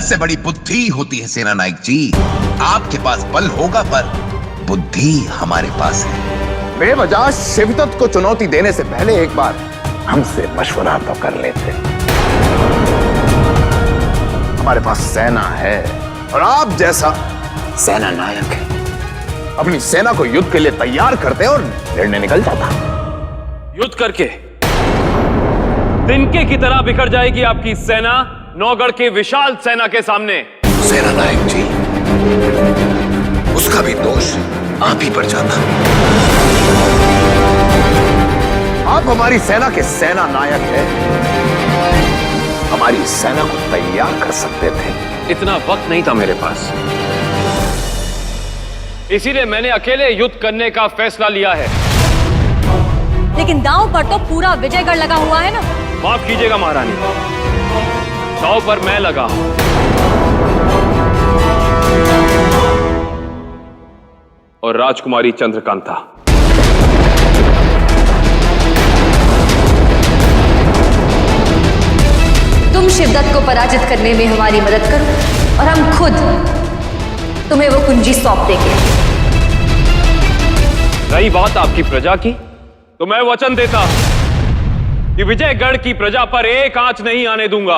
से बड़ी बुद्धि होती है सेना नायक जी। आपके पास बल होगा पर बुद्धि हमारे पास है। बेवजह शिवदत्त को चुनौती देने से पहले एक बार हमसे मशवरा तो कर लेते। हमारे पास सेना है और आप जैसा सेना नायक है अपनी सेना को युद्ध के लिए तैयार करते और निर्णय निकल जाता। युद्ध करके तिनके की तरह बिखर जाएगी आपकी सेना नौगढ़ के विशाल सेना के सामने। सेना नायक जी, उसका भी दोष आप ही पर जाता। आप हमारी सेना के सेना नायक हैं, हमारी सेना को तैयार कर सकते थे। इतना वक्त नहीं था मेरे पास, इसीलिए मैंने अकेले युद्ध करने का फैसला लिया है। लेकिन दांव पर तो पूरा विजयगढ़ लगा हुआ है ना। माफ कीजिएगा महारानी, दांव पर मैं लगा हूं। और राजकुमारी चंद्रकांता। तुम शिवदत्त को पराजित करने में हमारी मदद करो और हम खुद तुम्हें वो कुंजी सौंप देंगे। रही बात आपकी प्रजा की, तो मैं वचन देता हूं कि विजयगढ़ की प्रजा पर एक आंच नहीं आने दूंगा।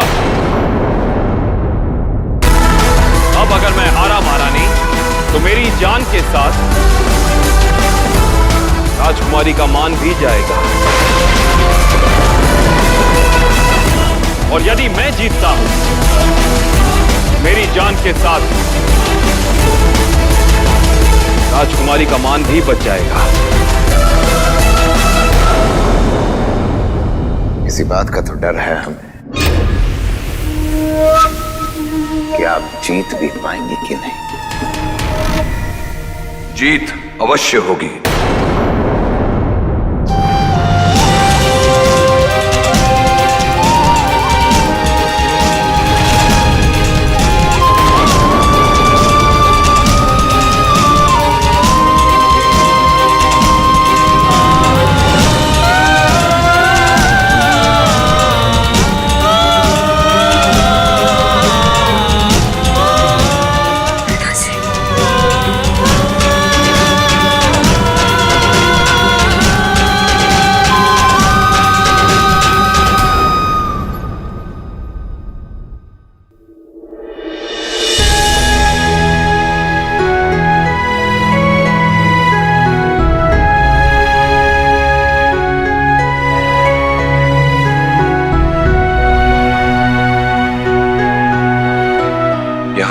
अब अगर मैं हारा महारानी, तो मेरी जान के साथ राजकुमारी का मान भी जाएगा। और यदि मैं जीतता हूं, मेरी जान के साथ राजकुमारी का मान भी बच जाएगा। इसी बात का तो डर है हमें कि आप जीत भी पाएंगे कि नहीं। जीत अवश्य होगी।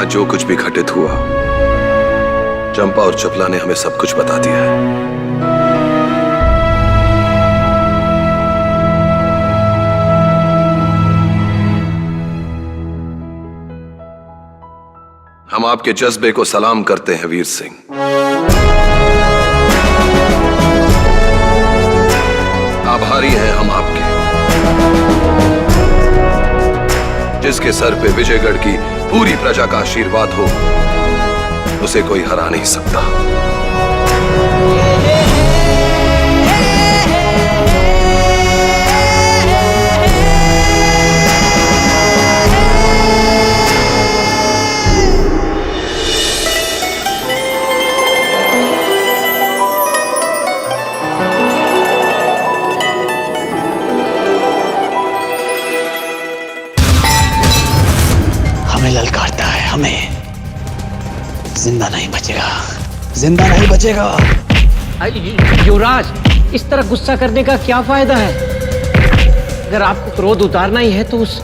जो कुछ भी घटित हुआ, चंपा और चपला ने हमें सब कुछ बता दिया है। हम आपके जज्बे को सलाम करते हैं वीर सिंह। आभारी हैं हम आपके, जिसके सर पे विजयगढ़ की पूरी प्रजा का आशीर्वाद हो, उसे कोई हरा नहीं सकता। हमें ललकारता है, हमें। जिंदा नहीं बचेगा, जिंदा नहीं बचेगा। युवराज, इस तरह गुस्सा करने का क्या फायदा है? अगर आपको क्रोध उतारना ही है तो उस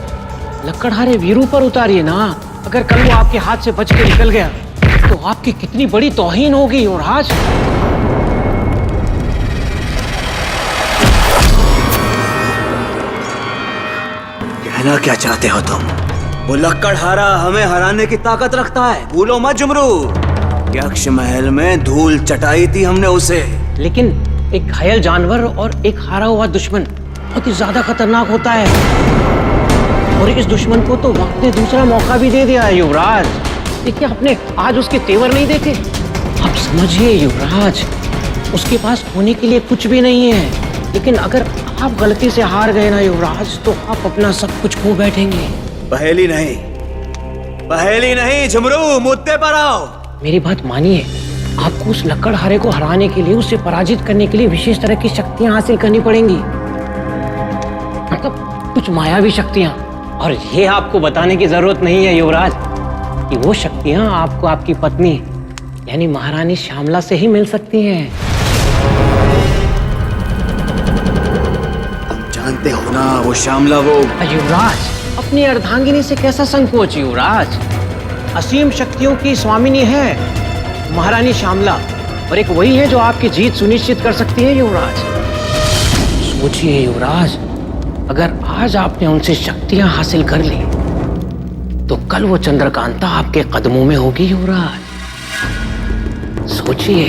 लकड़हारे वीरू पर उतारिए ना। अगर कल वो आपके हाथ से बच के निकल गया तो आपकी कितनी बड़ी तौहीन होगी युवराज। कहना क्या चाहते हो तुम? वो लक्कड़हारा हमें हराने की ताकत रखता है, भूलो मत जुमरू। यक्ष महल में धूल चटाई थी हमने उसे। लेकिन एक घायल जानवर और एक हारा हुआ दुश्मन बहुत ही ज्यादा खतरनाक होता है। और इस दुश्मन को तो वक्त ने दूसरा मौका भी दे दिया है युवराज। देखिए, आपने आज उसके तेवर नहीं देखे। आप समझिए युवराज, उसके पास होने के लिए कुछ भी नहीं है। लेकिन अगर आप गलती से हार गए ना युवराज, तो आप अपना सब कुछ खो बैठेंगे। पहेली नहीं, पहेली नहीं झुमरू, मुद्दे पर आओ। मेरी बात मानिए, आपको उस लकड़हारे को हराने के लिए, उसे पराजित करने के लिए विशेष तरह की शक्तियां हासिल करनी पड़ेंगी, मतलब कुछ मायावी शक्तियां। और ये आपको बताने की जरूरत नहीं है युवराज कि वो शक्तियां आपको आपकी पत्नी यानी महारानी श्यामला से ही मिल सकती हैं। तुम जानते हो ना वो श्यामला वो। युवराज, अपनी अर्धांगिनी से कैसा संकोच युवराज? असीम शक्तियों की स्वामिनी है महारानी श्यामला, और एक वही है जो आपकी जीत सुनिश्चित कर सकती है युवराज। सोचिए युवराज, अगर आज आपने उनसे शक्तियां हासिल कर ली तो कल वो चंद्रकांता आपके कदमों में होगी युवराज। सोचिए।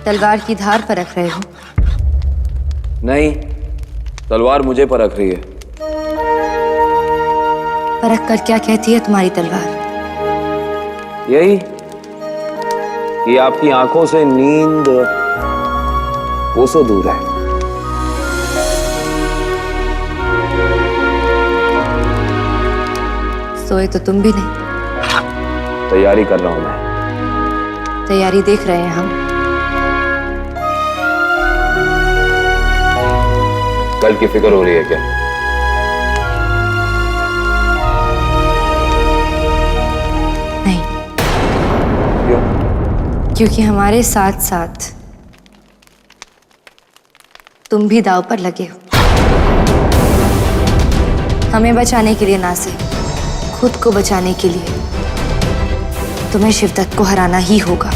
तलवार की धार पर रख रहे हो? नहीं, तलवार मुझे परख रही है। परख कर क्या कहती है तुम्हारी तलवार? यही कि आपकी आंखों से नींद कोसों दूर है। सोए तो तुम भी नहीं। तैयारी कर रहा हूं मैं। तैयारी देख रहे हैं हम। कल की फिक्र हो रही है क्या? नहीं। क्यों? क्योंकि हमारे साथ साथ तुम भी दांव पर लगे हो। हमें बचाने के लिए ना से खुद को बचाने के लिए तुम्हें शिवदत्त को हराना ही होगा।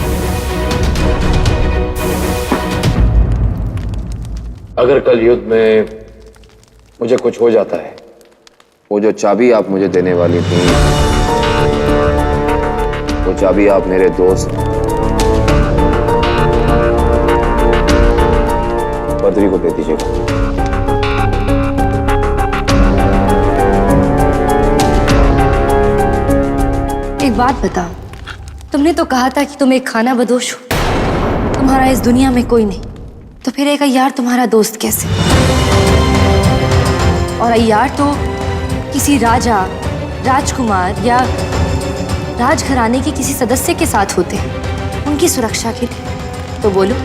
अगर कल युद्ध में मुझे कुछ हो जाता है, वो जो चाबी आप मुझे देने वाली थी, वो चाबी आप मेरे दोस्त बद्री को दे दीजिएगा। एक बात बताओ, तुमने तो कहा था कि तुम एक खाना बदोश हो, तुम्हारा इस दुनिया में कोई नहीं, तो फिर एक अय्यार तुम्हारा दोस्त कैसे? और अय्यार तो किसी राजा, राजकुमार या राजघराने के किसी सदस्य के साथ होते हैं उनकी सुरक्षा के लिए। तो बोलो,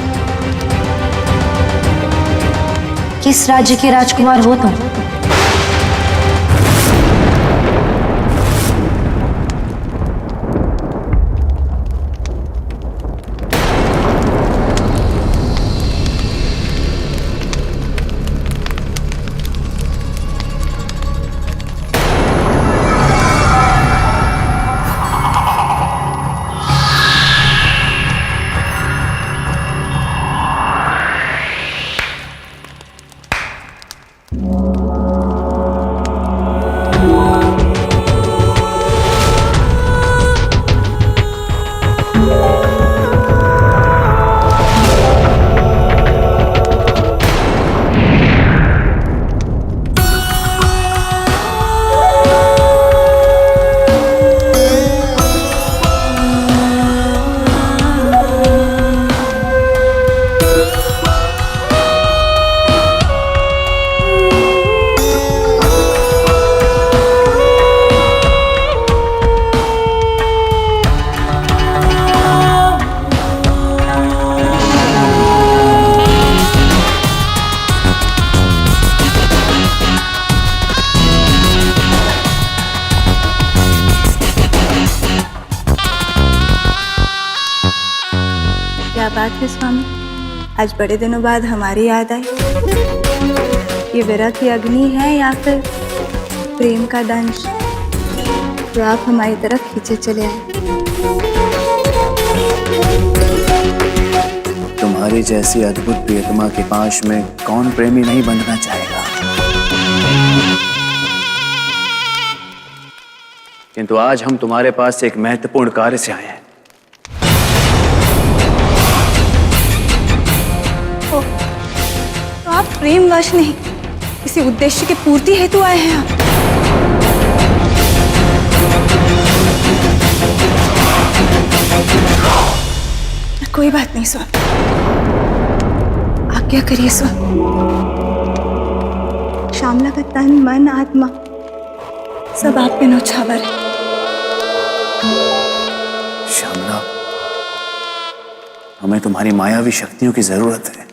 किस राज्य के राजकुमार हो तुम? क्या बात है स्वामी, आज बड़े दिनों बाद हमारी याद आई। ये विरह की अग्नि है या फिर प्रेम का दंश जो आप हमारी तरफ खींचे चले आए? तुम तुम्हारी जैसी अद्भुत प्रियतमा के पाश में कौन प्रेमी नहीं बंधना चाहेगा। किंतु आज हम तुम्हारे पास एक महत्वपूर्ण कार्य से आए हैं। तो आप प्रेमवश नहीं, किसी उद्देश्य की पूर्ति हेतु आए हैं आप। कोई बात नहीं स्वामी, आज्ञा करिए स्वामी। श्यामला का तन मन आत्मा सब आप पे नौछावर है। श्यामला, हमें तुम्हारी मायावी शक्तियों की जरूरत है।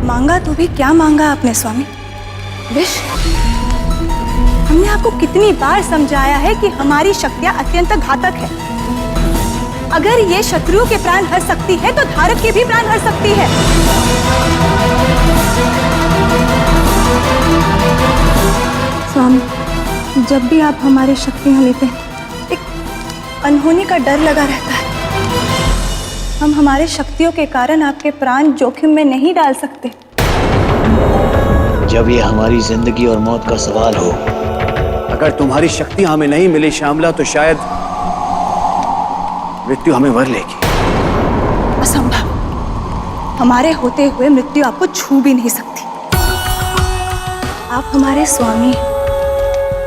मांगा तो भी क्या मांगा आपने स्वामी? विष? हमने आपको कितनी बार समझाया है कि हमारी शक्तियां अत्यंत घातक है। अगर ये शत्रुओं के प्राण हर सकती है तो धारक के भी प्राण हर सकती है। स्वामी, जब भी आप हमारी शक्तियां लेते हैं, एक अनहोनी का डर लगा रहता है। हम हमारे शक्तियों के कारण आपके प्राण जोखिम में नहीं डाल सकते। जब ये हमारी जिंदगी और मौत का सवाल हो, अगर तुम्हारी शक्तियां हमें नहीं मिली श्यामला, तो शायद मृत्यु हमें वर लेगी। असंभव, हमारे होते हुए मृत्यु आपको छू भी नहीं सकती। आप हमारे स्वामी हैं,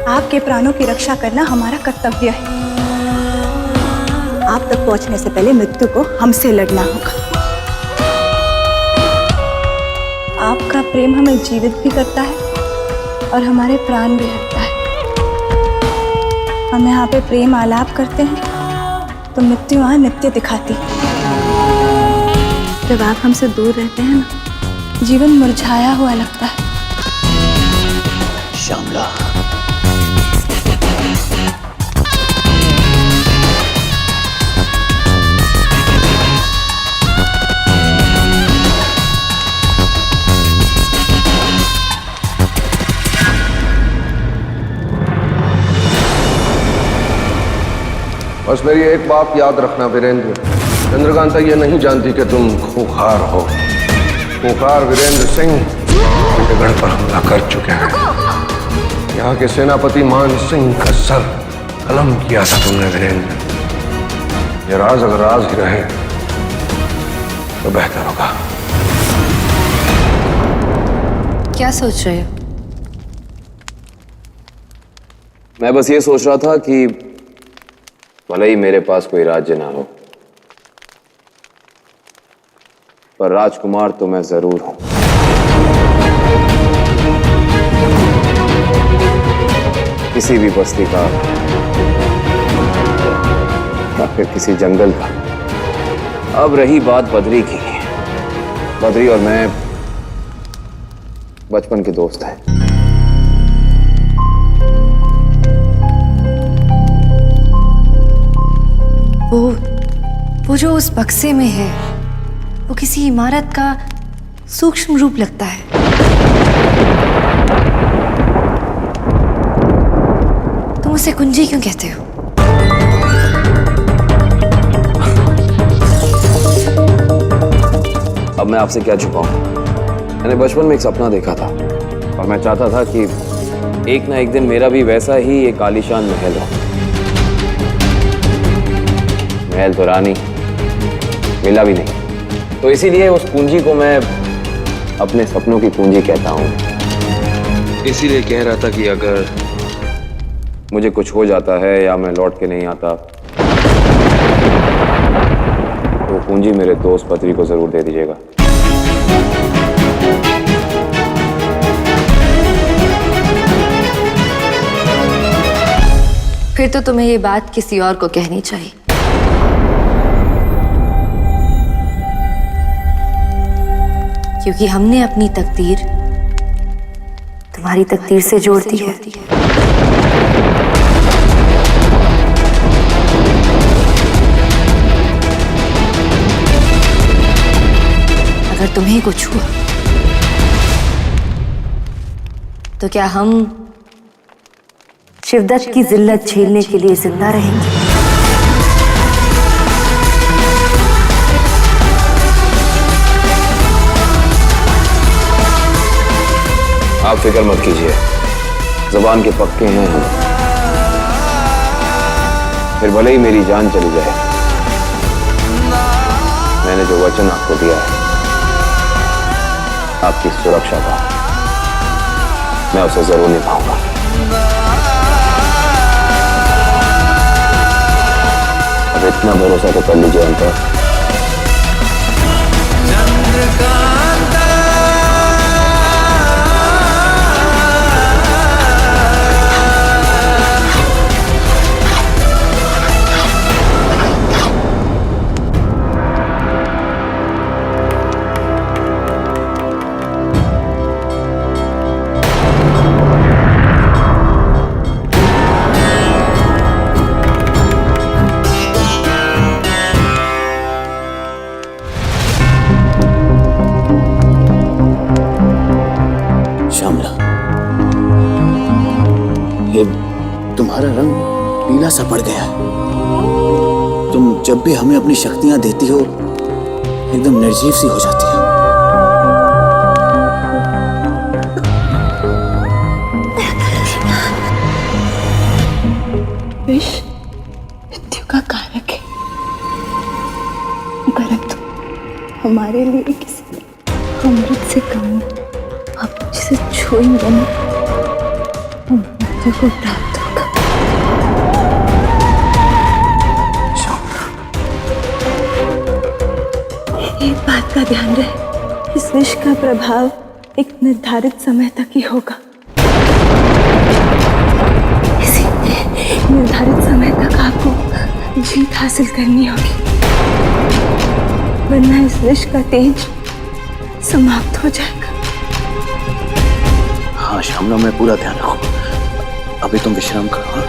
आपके प्राणों की रक्षा करना हमारा कर्तव्य है। आप तक पहुंचने से पहले मृत्यु को हमसे लड़ना होगा। आपका प्रेम हमें जीवित भी करता है और हमारे प्राण भी रखता है। हम यहाँ पे प्रेम आलाप करते हैं तो मृत्यु वहां नित्य दिखाती। जब आप हमसे दूर रहते हैं ना, जीवन मुरझाया हुआ लगता है। श्यामला, बस मेरी एक बात याद रखना वीरेंद्र, चंद्रकांता ये नहीं जानती कि तुम खूंखार हो। खूंखार वीरेंद्र सिंह विजयगढ़ पर हमला कर चुके हैं। यहाँ के सेनापति मान सिंह का सर कलम किया था तुमने वीरेंद्र। ये राज अगर राज ही रहे तो बेहतर होगा। क्या सोच रहे हो? मैं बस ये सोच रहा था कि भले ही मेरे पास कोई राज्य ना हो, पर राजकुमार तो मैं जरूर हूं। किसी भी बस्ती का या फिर किसी जंगल का। अब रही बात बद्री की, बद्री और मैं बचपन के दोस्त हैं। वो जो उस बक्से में है, वो किसी इमारत का सूक्ष्म रूप लगता है। तुम उसे कुंजी क्यों कहते हो? अब मैं आपसे क्या छुपाऊं? मैंने बचपन में एक सपना देखा था और मैं चाहता था कि एक ना एक दिन मेरा भी वैसा ही एक आलीशान महल हो। महल तो रानी मिला भी नहीं, तो इसीलिए उस पूंजी को मैं अपने सपनों की पूंजी कहता हूं। इसीलिए कह रहा था कि अगर मुझे कुछ हो जाता है या मैं लौट के नहीं आता, तो पूंजी मेरे दोस्त बद्री को जरूर दे दीजिएगा। फिर तो तुम्हें ये बात किसी और को कहनी चाहिए। क्योंकि हमने अपनी तकदीर तुम्हारी तकदीर से जोड़ दी है। अगर तुम्हें कुछ हुआ तो क्या हम शिवदत्त की जिल्लत झेलने के लिए जिंदा रहेंगे? आप फिक्र मत कीजिए, जबान के पक्के हैं हम। फिर भले ही मेरी जान चली जाए, मैंने जो वचन आपको दिया है आपकी सुरक्षा का, मैं उसे जरूर निभाऊंगा। अब इतना भरोसा तो कर लीजिए हम पर। तुम्हारा रंग पीला सा पड़ गया है। तुम जब भी हमें अपनी शक्तियां देती हो एकदम निर्जीव सी हो जाती हो। विष मृत्यु का कारक है, परंतु हमारे लिए किसी अमृत से कम नहीं। आप जिसे छुएंगे ना, हम मृत्यु को प्राप्त होगा। एक बात का ध्यान रहे, इस विष का प्रभाव एक निर्धारित समय तक ही होगा। निर्धारित समय तक आपको जीत हासिल करनी होगी, वरना इस विष का तेज समाप्त हो जाएगा। हाँ श्यामला, मैं पूरा ध्यान रखूंगा। अभी तुम विश्राम करो। हाँ?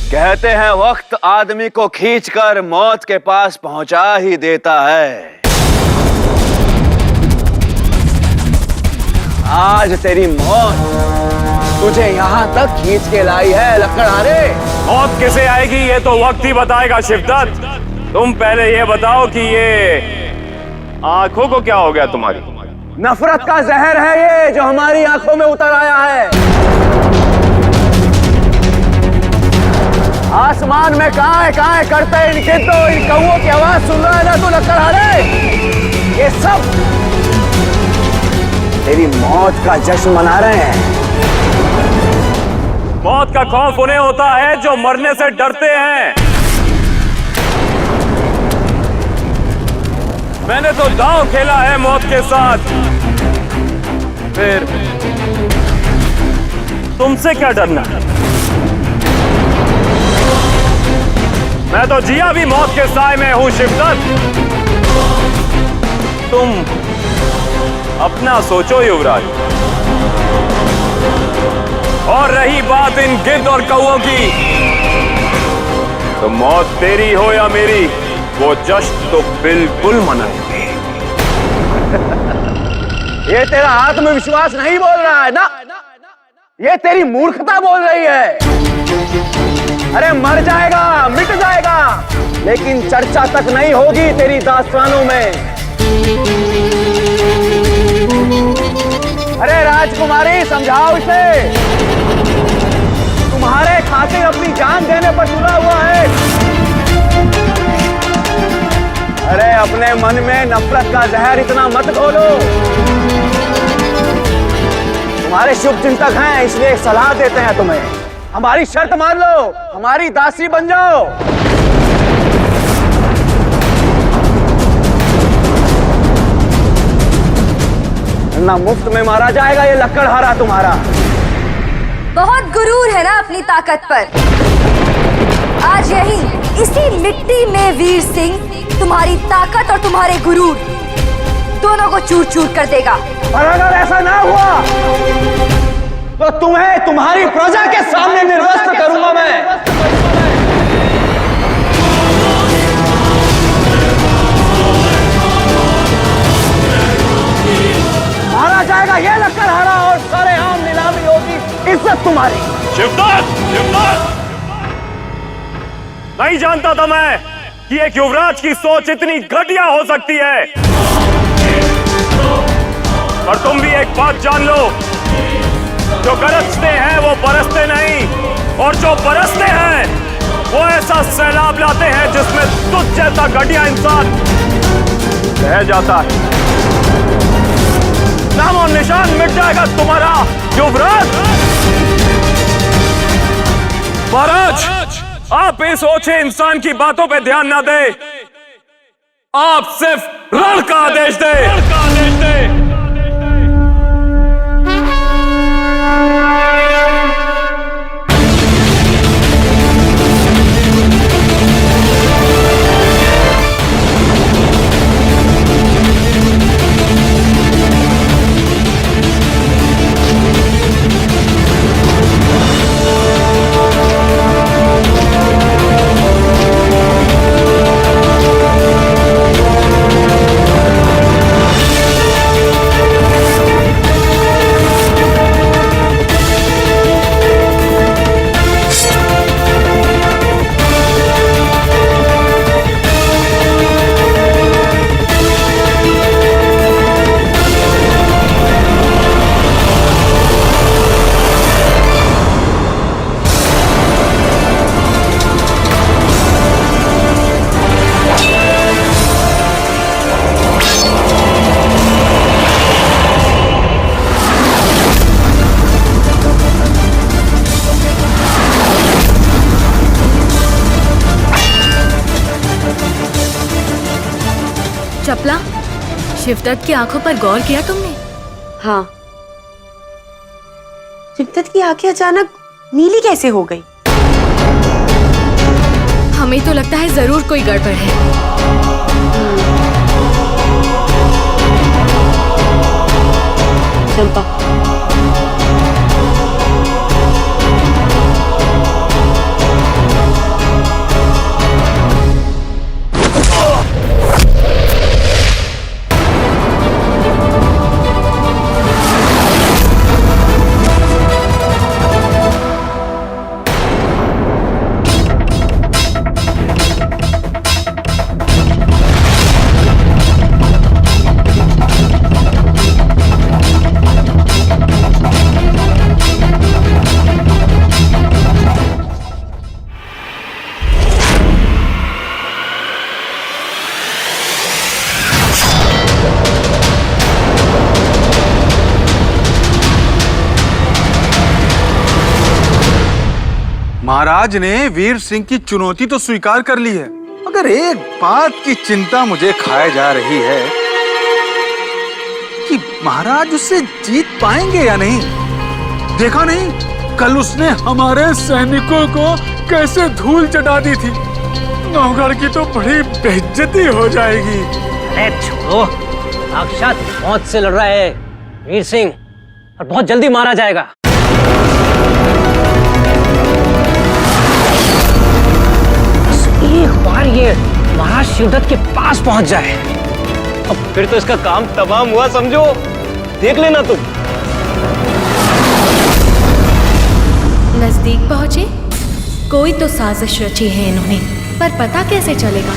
कहते हैं वक्त आदमी को खींचकर मौत के पास पहुंचा ही देता है। आज तेरी मौत तुझे यहां तक खींच के लाई है लकड़हारे। मौत कैसे आएगी ये तो वक्त ही बताएगा शिवदत्त। तुम पहले ये बताओ कि ये आंखों को क्या हो गया तुम्हारी? नफरत का जहर है ये जो हमारी आंखों में उतर आया है। आसमान में कहाँ करते इन गिद्धों इन कौओं की आवाज सुन रहा है ना तू लकड़हारे? ये सब तेरी मौत का जश्न मना रहे हैं। मौत का खौफ उन्हें होता है जो मरने से डरते हैं। मैंने तो दांव खेला है मौत के साथ, फिर तुमसे क्या डरना? मैं तो जिया भी मौत के साए में हूं शिवदत्त। तुम अपना सोचो युवराज। और रही बात इन गिद्ध और कौओं की, तो मौत तेरी हो या मेरी, वो जश्न तो बिल्कुल मनाएंगे। ये तेरा आत्मविश्वास नहीं बोल रहा है ना, ये तेरी मूर्खता बोल रही है। अरे मर जाएगा, मिट जाएगा, लेकिन चर्चा तक नहीं होगी तेरी दास्तानों में। अरे राजकुमारी, समझाओ इसे, तुम्हारे खातिर अपनी जान देने पर तुला हुआ है। अरे अपने मन में नफरत का जहर इतना मत घोलो। तुम्हारे शुभ चिंतक हैं, इसलिए एक सलाह देते हैं तुम्हें। हमारी शर्त मान लो, हमारी दासी बन जाओ। ना मुफ्त में मारा जाएगा ये लक्कड़हारा तुम्हारा। बहुत गुरूर है ना अपनी ताकत पर। आज यही इसी मिट्टी में वीर सिंह तुम्हारी ताकत और तुम्हारे गुरूर दोनों को चूर चूर कर देगा। और अगर ऐसा ना हुआ तो तुम्हें तुम्हारी प्रजा के सामने निर्वस्त्र करूंगा मैं। मारा जाएगा ये लक्कड़हारा और सारे आम नीलामी होगी इज्जत तुम्हारी। शिवदत्त, शिवदत्त! नहीं जानता था मैं कि एक युवराज की सोच इतनी घटिया हो सकती है। पर तुम भी एक बात जान लो, जो गरजते हैं वो बरसते नहीं, और जो बरसते हैं वो ऐसा सैलाब लाते हैं जिसमें तुझ जैसा घटिया इंसान बह जाता है। नाम और निशान मिट जाएगा तुम्हारा युवराज। महाराज, आप इस ओछे इंसान की बातों पे ध्यान ना दे, आप सिर्फ रण का आदेश दे। चपला, शिवदत्त की आंखों पर गौर किया तुमने? हाँ, शिवदत्त की आंखें अचानक नीली कैसे हो गई? हमें तो लगता है जरूर कोई गड़बड़ है। चंपा, महाराज ने वीर सिंह की चुनौती तो स्वीकार कर ली है, मगर एक बात की चिंता मुझे खाए जा रही है कि महाराज उससे जीत पाएंगे या नहीं। देखा नहीं, कल उसने हमारे सैनिकों को कैसे धूल चटा दी थी। नौगढ़ की तो बड़ी बेइज्जती हो जाएगी। अरे छोड़ो, साक्षात मौत से लड़ रहा है वीर सिंह और बहुत जल्दी मारा जाएगा। बस एक बार ये महाराज शिवदत्त के पास पहुंच जाए, अब फिर तो इसका काम तमाम हुआ समझो। देख लेना तुम। नजदीक पहुंचे, कोई तो साजिश रची है इन्होंने, पर पता कैसे चलेगा?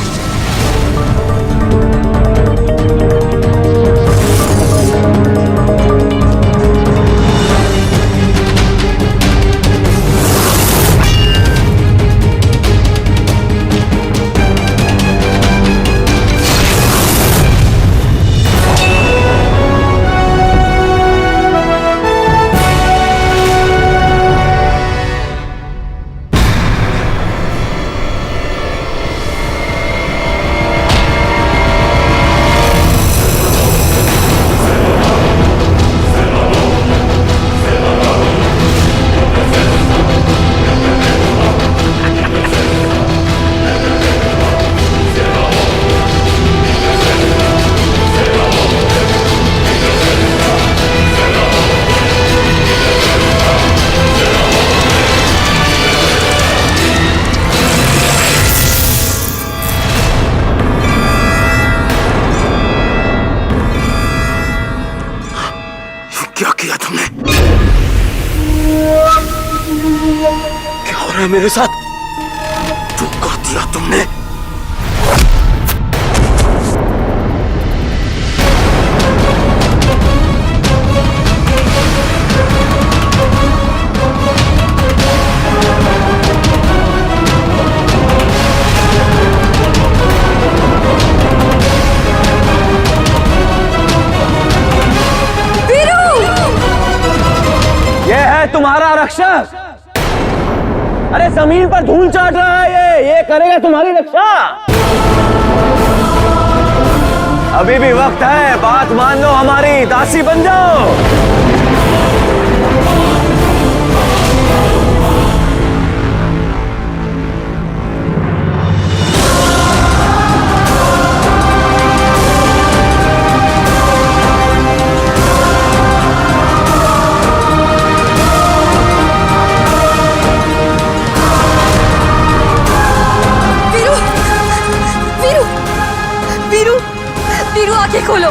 क्या किया तुमने? क्या हो रहा है मेरे साथ? जो कर दिया तुमने। तुम्हारा रक्षक, अरे जमीन पर धूल चाट रहा है ये करेगा तुम्हारी रक्षा। अभी भी वक्त है, बात मान लो, हमारी दासी बन जाओ। आंखें खोलो।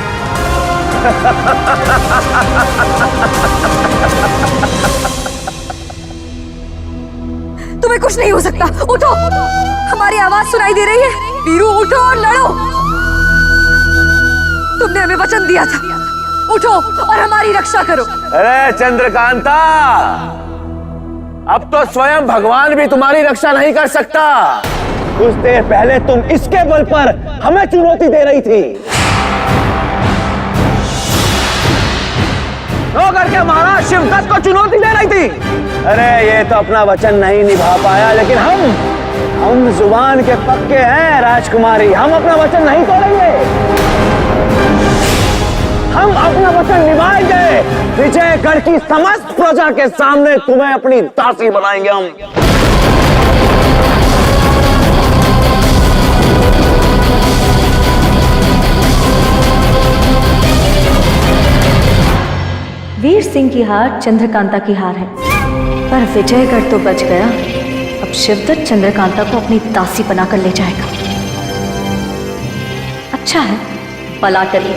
तुम्हें कुछ नहीं हो सकता, उठो। हमारी आवाज सुनाई दे रही है। वीरू उठो और लड़ो। तुमने हमें वचन दिया था, उठो और हमारी रक्षा करो। अरे चंद्रकांता, अब तो स्वयं भगवान भी तुम्हारी रक्षा नहीं कर सकता। कुछ देर पहले तुम इसके बल पर हमें चुनौती दे रही थी। नौगढ़ के महाराज शिवदत्त को चुनौती दे रही थी। अरे ये तो अपना वचन नहीं निभा पाया, लेकिन हम जुबान के पक्के हैं राजकुमारी। हम अपना वचन नहीं तोड़ेंगे, हम अपना वचन निभाएंगे। विजयगढ़ की समस्त प्रजा के सामने तुम्हें अपनी दासी बनाएंगे हम। वीर सिंह की हार चंद्रकांता की हार है, पर विजयगढ़ तो बच गया। अब शिवदत्त चंद्रकांता को अपनी दासी बनाकर ले जाएगा। अच्छा है, भला करिए।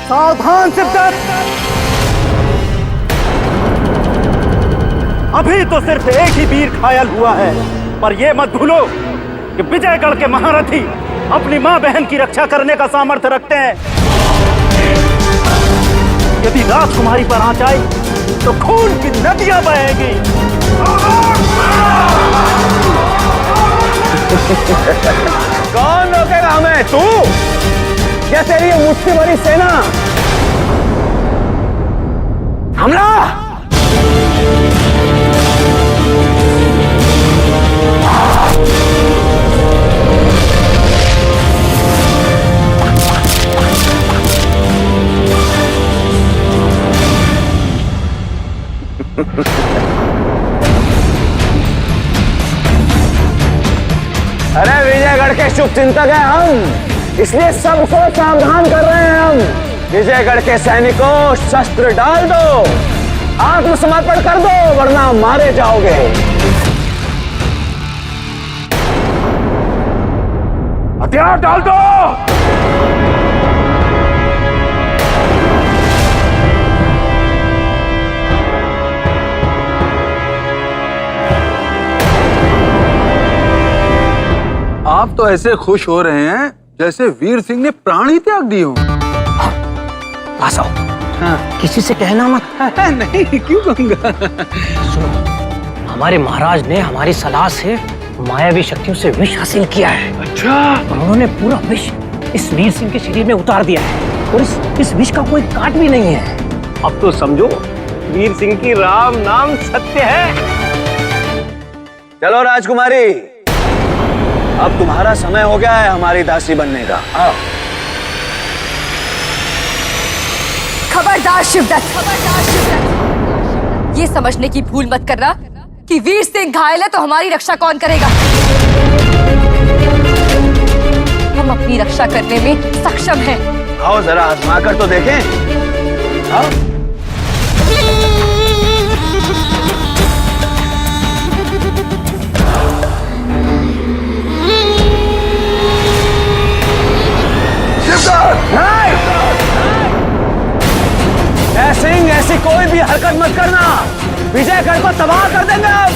सावधान शिवदत्त, अभी तो सिर्फ एक ही वीर घायल हुआ है, पर यह मत भूलो कि विजयगढ़ के महारथी अपनी मां बहन की रक्षा करने का सामर्थ्य रखते हैं। यदि राजकुमारी पर आंच आई तो खून की नदियां बहेंगी। कौन रोकेगा हमें? तू या तेरी मुट्ठी भरी सेना? हमला! अरे विजयगढ़ के शुभ चिंतक हैं हम, इसलिए सबको सावधान कर रहे हैं हम। विजयगढ़ के सैनिकों, शस्त्र डाल दो, आत्मसमर्पण कर दो, वरना मारे जाओगे। हथियार डाल दो। आप तो ऐसे खुश हो रहे हैं जैसे वीर सिंह ने प्राण ही त्याग दिए हो। पास आओ। हाँ, किसी से कहना मत। नहीं, क्यों कहूंगा? सुनो, हमारे महाराज ने हमारी सलाह से मायावी शक्तियों से विष हासिल किया है। अच्छा। और उन्होंने पूरा विष इस वीर सिंह के शरीर में उतार दिया है और इस विष का कोई काट भी नहीं है। अब तो समझो वीर सिंह की राम नाम सत्य है। चलो राजकुमारी, अब तुम्हारा समय हो गया है हमारी दासी बनने का। आओ। खबरदार शिवदत्त, ये समझने की भूल मत करना कि वीर सिंह घायल है तो हमारी रक्षा कौन करेगा। हम अपनी रक्षा करने में सक्षम हैं। आओ जरा आजमा कर तो देखें। आओ। सिंह, ऐसी कोई भी हरकत मत करना, विजयगढ़ को तबाह कर देंगे। अब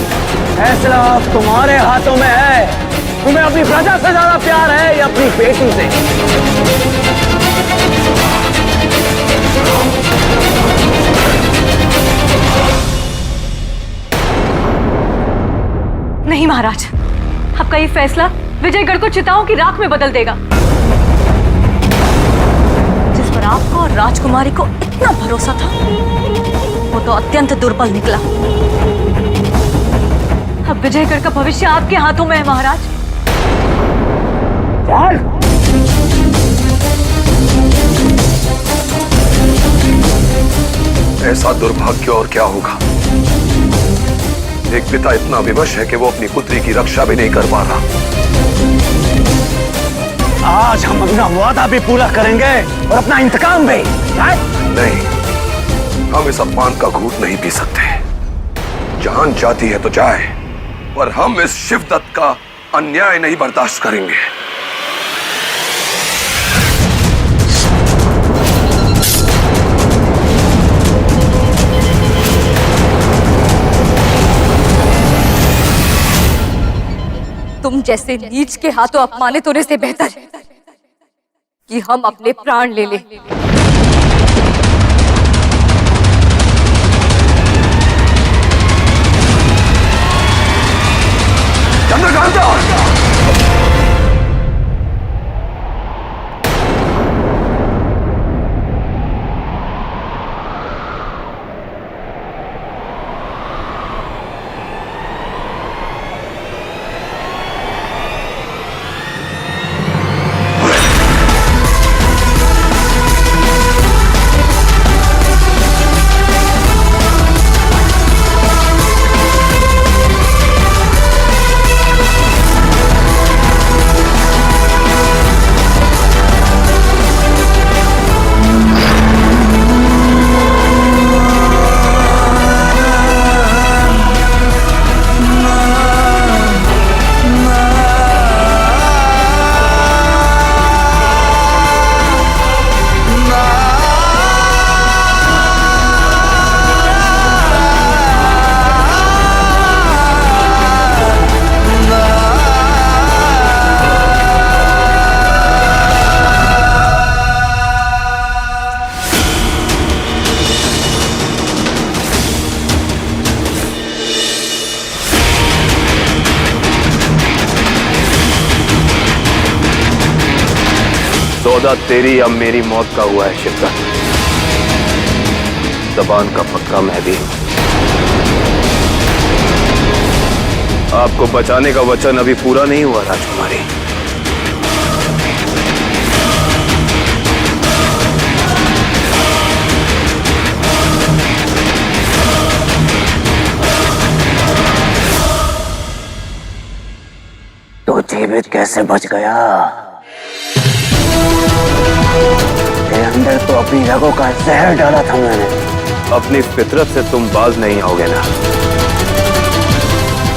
फैसला अब तुम्हारे हाथों में है। तुम्हें अपनी प्रजा से ज्यादा प्यार है या अपनी बेटी से? नहीं महाराज, आपका ये फैसला विजयगढ़ को चिताओं की राख में बदल देगा। जिस पर आपको और राजकुमारी को इतना भरोसा था, वो तो अत्यंत दुर्बल निकला। अब विजयगढ़ का भविष्य आपके हाथों में है महाराज। ऐसा दुर्भाग्य और क्या होगा। एक पिता इतना विवश है कि वो अपनी पुत्री की रक्षा भी नहीं कर पा रहा। आज हम अपना वादा भी पूरा करेंगे और अपना इंतकाम भी। नहीं, हम इस अपमान का घूंट नहीं पी सकते। जान जाती है तो जाए, पर हम इस शिवदत्त का अन्याय नहीं बर्दाश्त करेंगे। तुम जैसे नीच के हाथों अपमानित होने से बेहतर है कि हम अपने प्राण ले लें। चंद्रकांता! सौदा तेरी या मेरी मौत का हुआ है शिवदत्त। जबान का पक्का मैं भी हूं। आपको बचाने का वचन अभी पूरा नहीं हुआ राजकुमारी। जीवित कैसे बच गया? तेरे अंदर तो अपनी रगों का जहर डाला था मैंने। अपनी फितरत से तुम बाज नहीं आओगे ना।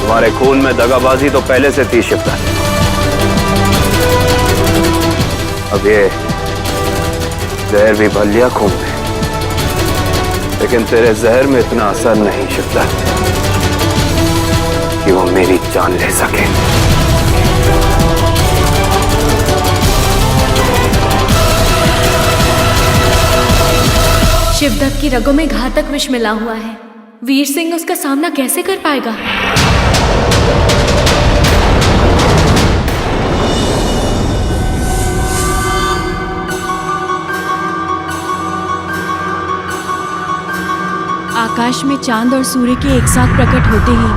तुम्हारे खून में दगाबाजी तो पहले से थी शिवदत्त। अब ये जहर भी भर लिया खून में, लेकिन तेरे जहर में इतना असर नहीं शिवदत्त कि वो मेरी जान ले सके। शिवदत्त की रगों में घातक विष मिला हुआ है। वीर सिंह उसका सामना कैसे कर पाएगा? आकाश में चांद और सूर्य के एक साथ प्रकट होते ही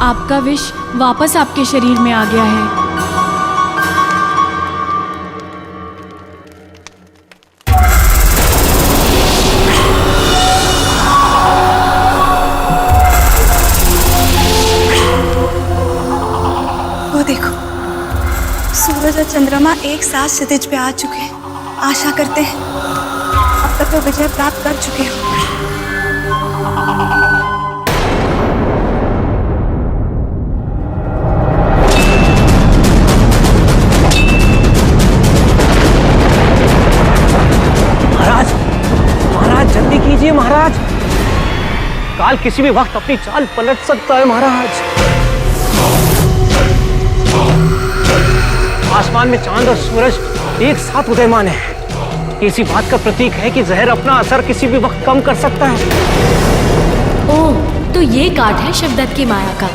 आपका विष वापस आपके शरीर में आ गया है। वो देखो, सूरज और चंद्रमा एक साथ क्षितिज पे आ चुके हैं। आशा करते हैं अब तक वो विजय प्राप्त कर चुके हैं। महाराज, महाराज जल्दी कीजिए महाराज, काल किसी भी वक्त अपनी चाल पलट सकता है महाराज। आसमान में चांद और सूरज एक साथ उदयमान है। इसी बात का प्रतीक है कि जहर अपना असर किसी भी वक्त कम कर सकता है। ओह, तो ये काट है शिवदत्त की माया का।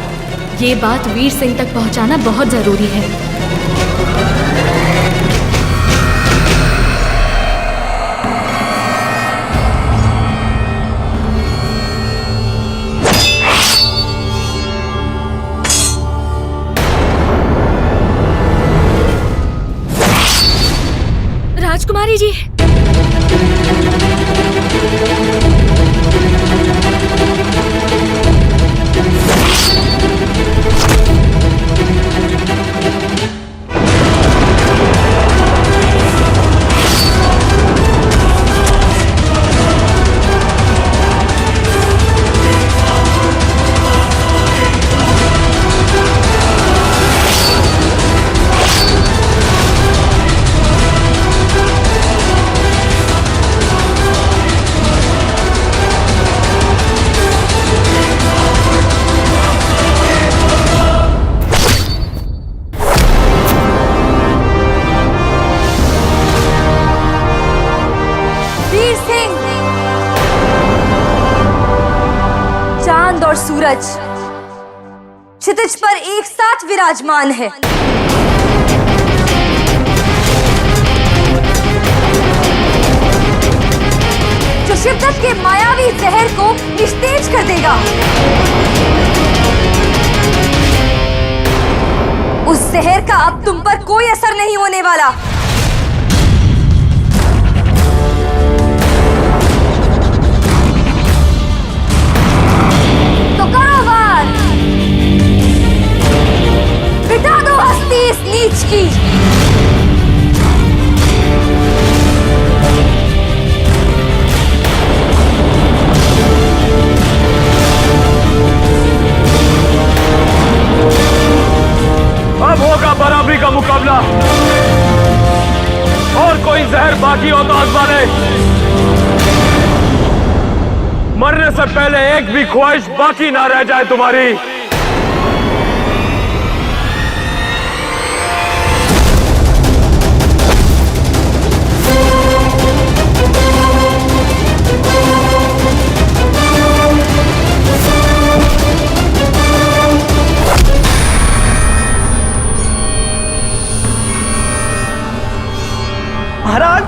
ये बात वीर सिंह तक पहुंचाना बहुत जरूरी है। राजकुमारी जी, और सूरज क्षितिज पर एक साथ विराजमान है। जो शिवदत्त के मायावी जहर को निस्तेज कर देगा। उस जहर का अब तुम पर कोई असर नहीं होने वाला। तो करो वार, मिटा दो हस्ती इस नीच की। अब होगा बराबरी का मुकाबला, और कोई जहर बाकी हो तो आजमाने। मरने से पहले एक भी ख्वाहिश बाकी ना रह जाए तुम्हारी। महाराज,